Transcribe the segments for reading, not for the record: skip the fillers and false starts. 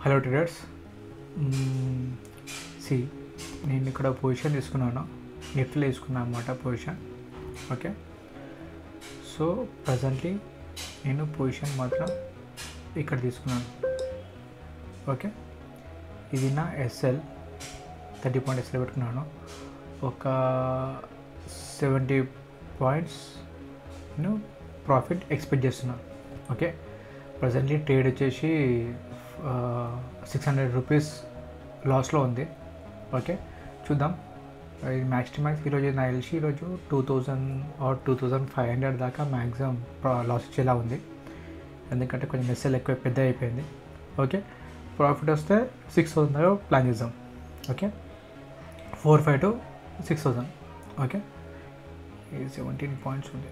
Hello traders. C నేను ఇక్కడ position తీసుకున్నాను, నిఫ్టీలో తీసుకున్నాను అన్నమాట పొజిషన్. ఓకే, సో ప్రజెంట్లీ నేను పొజిషన్ మాత్రం ఇక్కడ తీసుకున్నాను. ఓకే, ఇది నా ఎస్ఎల్ 30 పాయింట్ ఎస్ఎల్ పెట్టుకున్నాను. ఒక 70 పాయింట్స్ నేను ప్రాఫిట్ ఎక్స్పెక్ట్ చేస్తున్నాను. ఓకే, ప్రజెంట్లీ ట్రేడ్ వచ్చేసి 600 రూపీస్ లాస్లో ఉంది. ఓకే, చూద్దాం. ఇది మ్యాక్స్ టు మ్యాక్స్ ఈరోజు నాకు తెలిసి ఈరోజు 2000 ఆర్ 2500 దాకా మ్యాక్సిమం లాస్ వచ్చేలా ఉంది, ఎందుకంటే కొంచెం ఎస్ఎల్ ఎక్కువ పెద్ద అయిపోయింది. ఓకే, ప్రాఫిట్ వస్తే 6000 ప్లాన్ చేద్దాం. Okay, 45 to 6000. ఓకే, ఇది 17 పాయింట్స్ ఉంది,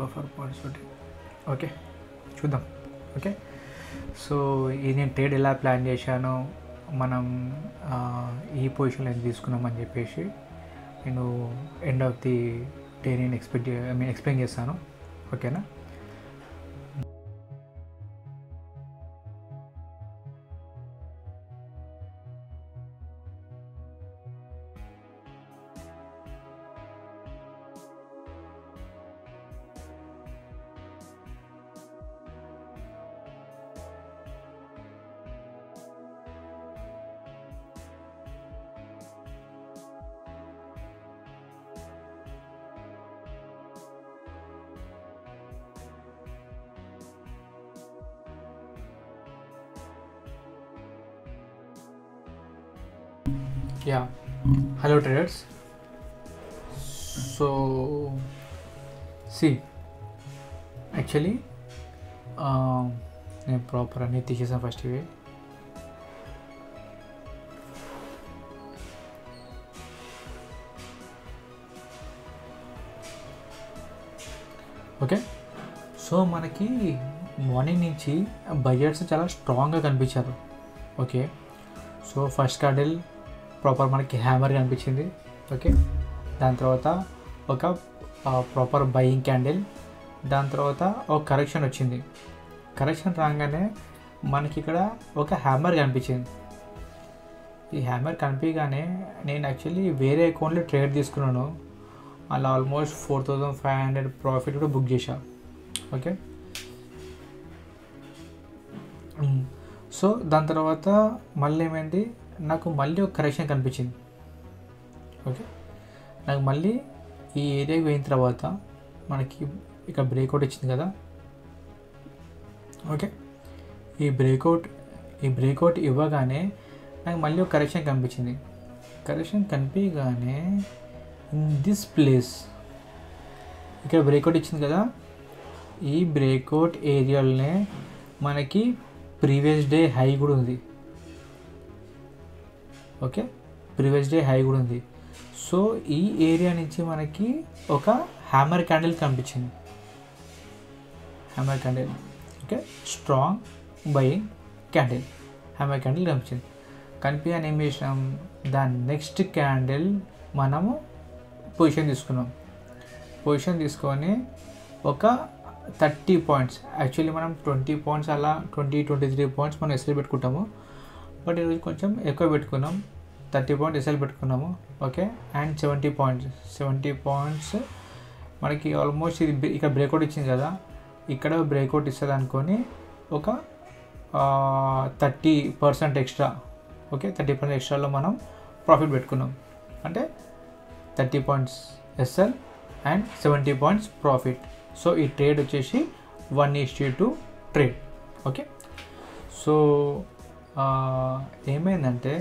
బఫర్ పాయింట్స్ ఉంది. ఓకే, చూద్దాం. ఓకే, సో ఇది నేను ట్రేడ్ ఎలా ప్లాన్ చేశాను, మనం ఈ పొజిషన్లో ఎంత తీసుకున్నామని చెప్పేసి నేను ఎండ్ ఆఫ్ ది డే నేను ఎక్స్ప్లెయిన్ చేస్తాను. ఓకేనా? Yeah, hello traders. So see, actually నేను ప్రాపర్ అన్నీ తీసేసాను ఫస్ట్. ఇవి ఓకే, సో మనకి మార్నింగ్ నుంచి బయర్స్ చాలా స్ట్రాంగ్గా కనిపించారు. Okay, so first candle proper మనకి హ్యామర్ కనిపించింది. ఓకే, దాని తర్వాత ఒక ప్రాపర్ బయింగ్ క్యాండిల్, దాని తర్వాత ఒక కరెక్షన్ వచ్చింది. కరెక్షన్ రాగానే మనకి ఇక్కడ ఒక హ్యామర్ కనిపించింది. ఈ హ్యామర్ కనిపించగానే నేను యాక్చువల్లీ వేరే అకౌంట్లో ట్రేడ్ తీసుకున్నాను, అలా ఆల్మోస్ట్ 4500 ప్రాఫిట్ కూడా బుక్ చేశాను. ఓకే, సో దాని తర్వాత మళ్ళీ ఏమైంది, నాకు మళ్ళీ ఒక కరెక్షన్ కనిపించింది. ఓకే, నాకు మళ్ళీ ఈ ఏరియాకి పోయిన తర్వాత మనకి ఇక్కడ బ్రేక్అవుట్ ఇచ్చింది కదా. ఓకే, ఈ బ్రేక్అవుట్ ఇవ్వగానే నాకు మళ్ళీ ఒక కరెక్షన్ కనిపించింది. కరెక్షన్ కనిపించగానే ఇన్ దిస్ ప్లేస్ ఇక్కడ బ్రేక్అవుట్ ఇచ్చింది కదా, ఈ బ్రేక్అవుట్ ఏరియాలోనే మనకి ప్రీవియస్ డే హై కూడా ఉంది. ఓకే, ప్రీవియస్ డే హై కూడా ఉంది. సో ఈ ఏరియా నుంచి మనకి ఒక హ్యామర్ క్యాండిల్ కనిపించింది. Hammer candle, okay, strong buying candle, hammer candle కనిపించింది. కనిపించని ఏం చేసినాం, దాని నెక్స్ట్ క్యాండిల్ మనము పొజిషన్ తీసుకున్నాం. పొజిషన్ తీసుకొని ఒక 30 పాయింట్స్, యాక్చువల్లీ మనం 20 పాయింట్స్ అలా 23 పాయింట్స్ మనం ఎస్ఎల్ పెట్టుకుంటాము, బట్ ఈరోజు కొంచెం ఎక్కువ పెట్టుకున్నాం, 30 పాయింట్స్ ఎస్ఎల్ పెట్టుకున్నాము. ఓకే, అండ్ 70 పాయింట్స్ మనకి ఆల్మోస్ట్ ఇది ఇక్కడ బ్రేక్అవుట్ ఇచ్చింది కదా, ఇక్కడ బ్రేక్అవుట్ ఇస్తుంది అనుకొని ఒక 30% ఎక్స్ట్రా. ఓకే, 30% ఎక్స్ట్రాలో మనం ప్రాఫిట్ పెట్టుకున్నాం, అంటే 30 points SL and 70 points profit. So ఈ ట్రేడ్ వచ్చేసి 1:2 ట్రేడ్. ఓకే, సో ఏమైందంటే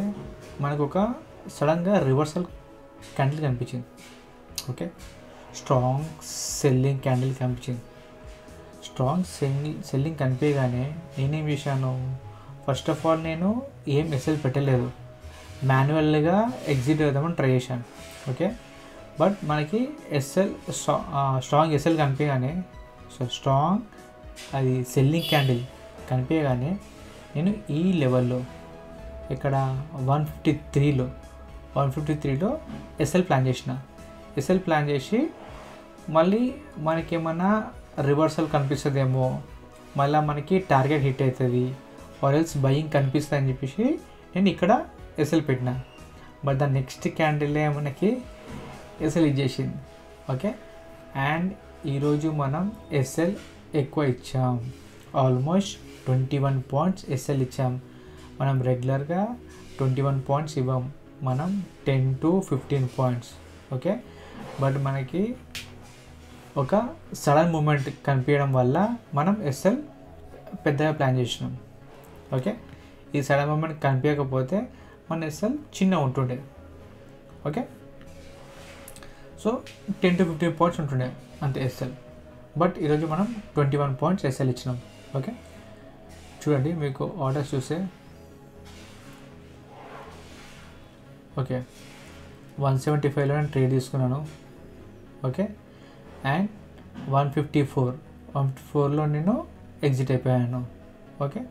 మనకు ఒక సడన్గా రివర్సల్ క్యాండిల్ కనిపించింది. ఓకే, స్ట్రాంగ్ సెల్లింగ్ క్యాండిల్ కనిపించింది. స్ట్రాంగ్ సెల్లింగ్ కనిపించగానే నేనేం చేశాను, ఫస్ట్ ఆఫ్ ఆల్ నేను ఏం ఎస్ఎల్ పెట్టలేదు, మాన్యువల్గా ఎగ్జిట్ అవుదామని ట్రై చేశాను. ఓకే, బట్ మనకి స్ట్రాంగ్ ఎస్ఎల్ కనిపించగానే, సో స్ట్రాంగ్ అది సెల్లింగ్ క్యాండిల్ కనిపించగానే నేను ఈ లెవెల్లో ఇక్కడ 153లో ఎస్ఎల్ ప్లాన్ చేసిన. ఎస్ఎల్ ప్లాన్ చేసి మళ్ళీ మనకేమన్నా రివర్సల్ కనిపిస్తుందేమో, మళ్ళీ మనకి టార్గెట్ హిట్ అవుతుంది, ఆర్ ఎల్స్ బయింగ్ కనిపిస్తుంది అని చెప్పేసి నేను ఇక్కడ ఎస్ఎల్ పెట్టినా. బట్ ద నెక్స్ట్ క్యాండిల్ మనకి ఎస్ఎల్ ఇచ్చేసింది. ఓకే, అండ్ ఈరోజు మనం ఎస్ఎల్ ఎక్కువ ఇచ్చాం, ఆల్మోస్ట్ 21 పాయింట్స్ ఎస్ఎల్ ఇచ్చాం. మనం రెగ్యులర్గా 21 పాయింట్స్ ఇవ్వం, మనం 10 to 15 పాయింట్స్. ఓకే, బట్ మనకి ఒక సడన్ మూమెంట్ కనిపించడం వల్ల మనం ఎస్ఎల్ పెద్దగా ప్లాన్ చేసినాం. ఓకే, ఈ సడన్ మూమెంట్ కనిపించకపోతే మన ఎస్ఎల్ చిన్న ఉంటుండే. ఓకే, సో 10 to 15 పాయింట్స్ ఉంటుండే అంతే ఎస్ఎల్. బట్ ఈరోజు మనం 21 పాయింట్స్ ఎస్ఎల్ ఇచ్చినాం. ఓకే, చూడండి మీకు ఆర్డర్స్ చూస్తే ఓకే 175లో నేను ట్రేడ్ తీసుకున్నాను. ఓకే, అండ్ 154లో నేను ఎగ్జిట్ అయిపోయాను. ఓకే,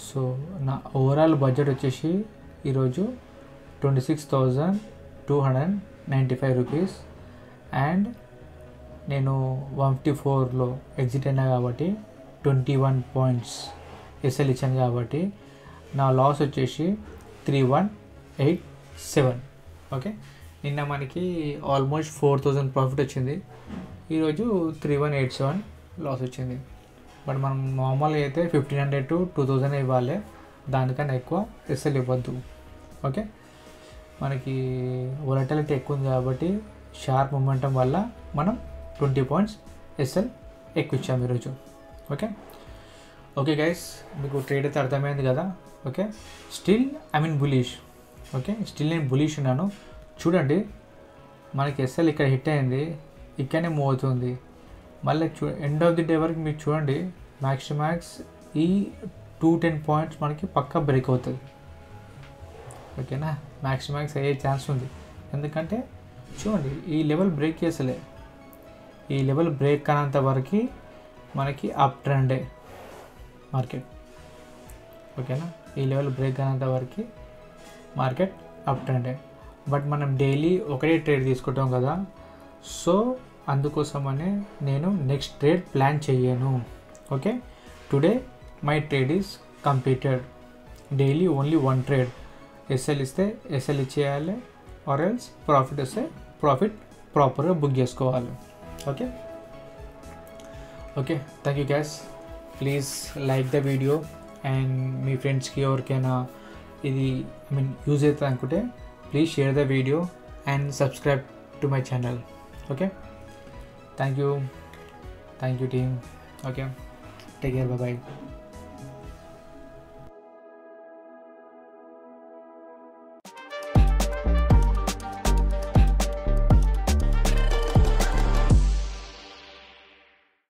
సో నా ఓవరాల్ బడ్జెట్ వచ్చేసి ఈరోజు 26,295 రూపీస్. అండ్ నేను 154లో ఎగ్జిట్ అయినా కాబట్టి 21 పాయింట్స్ ఎస్ఎల్ ఇచ్చాను కాబట్టి నా లాస్ వచ్చేసి 3187. ఓకే, నిన్న మనకి ఆల్మోస్ట్ 4,000 ప్రాఫిట్ వచ్చింది, ఈరోజు 3187 లాస్ వచ్చింది. బట్ మనం నార్మల్గా అయితే 1,500 to 2,000 ఇవ్వాలి, దానికన్నా ఎక్కువ ఎస్ఎల్ ఇవ్వద్దు. ఓకే, మనకి వొలటిలిటీ ఎక్కువ ఉంది కాబట్టి షార్ప్ మొమెంటం వల్ల మనం 20 పాయింట్స్ ఎస్ఎల్ ఎక్కువ ఇచ్చాము ఈరోజు. ఓకే ఓకే గైస్, మీకు ట్రేడ్ అయితే అర్థమైంది కదా. Okay, still bullish. Okay, still నేను బులిష్ ఉన్నాను. చూడండి మనకి ఎస్ఎల్ ఇక్కడ హిట్ అయింది, ఇక్కడనే మూవ్ అవుతుంది. మళ్ళీ ఎండ్ ఆఫ్ ది డే వరకు మీరు చూడండి మ్యాక్స్ ఈ 210 పాయింట్స్ మనకి పక్కా బ్రేక్ అవుతుంది. ఓకేనా, మ్యాక్స్ అయ్యే ఛాన్స్ ఉంది. ఎందుకంటే చూడండి ఈ లెవెల్ బ్రేక్ చేసలే, ఈ లెవెల్ బ్రేక్ కానంత వరకు మనకి అప్ ట్రెండే మార్కెట్. ఓకేనా, ఈ లెవెల్ బ్రేక్ కానంత వరకు మార్కెట్ అప్ ట్రెండే. బట్ మనం డైలీ ఒకటే ట్రేడ్ తీసుకుంటాం కదా, సో అందుకోసమనే నేను నెక్స్ట్ ట్రేడ్ ప్లాన్ చేయను. Okay, today my trade is completed. Daily only 1 trade. SL ఇస్తే ఎస్ఎల్ ఇచ్చేయాలి, ఆర్ ఎల్స్ ప్రాఫిట్ వస్తే ప్రాఫిట్ ప్రాపర్గా బుక్ చేసుకోవాలి. Okay okay, thank you guys. Please like the video and మీ ఫ్రెండ్స్కి ఎవరికైనా ఇది యూజ్ అవుతుంది అనుకుంటే please share the video and subscribe to my channel. Okay, thank you team. Okay, take care, bye bye.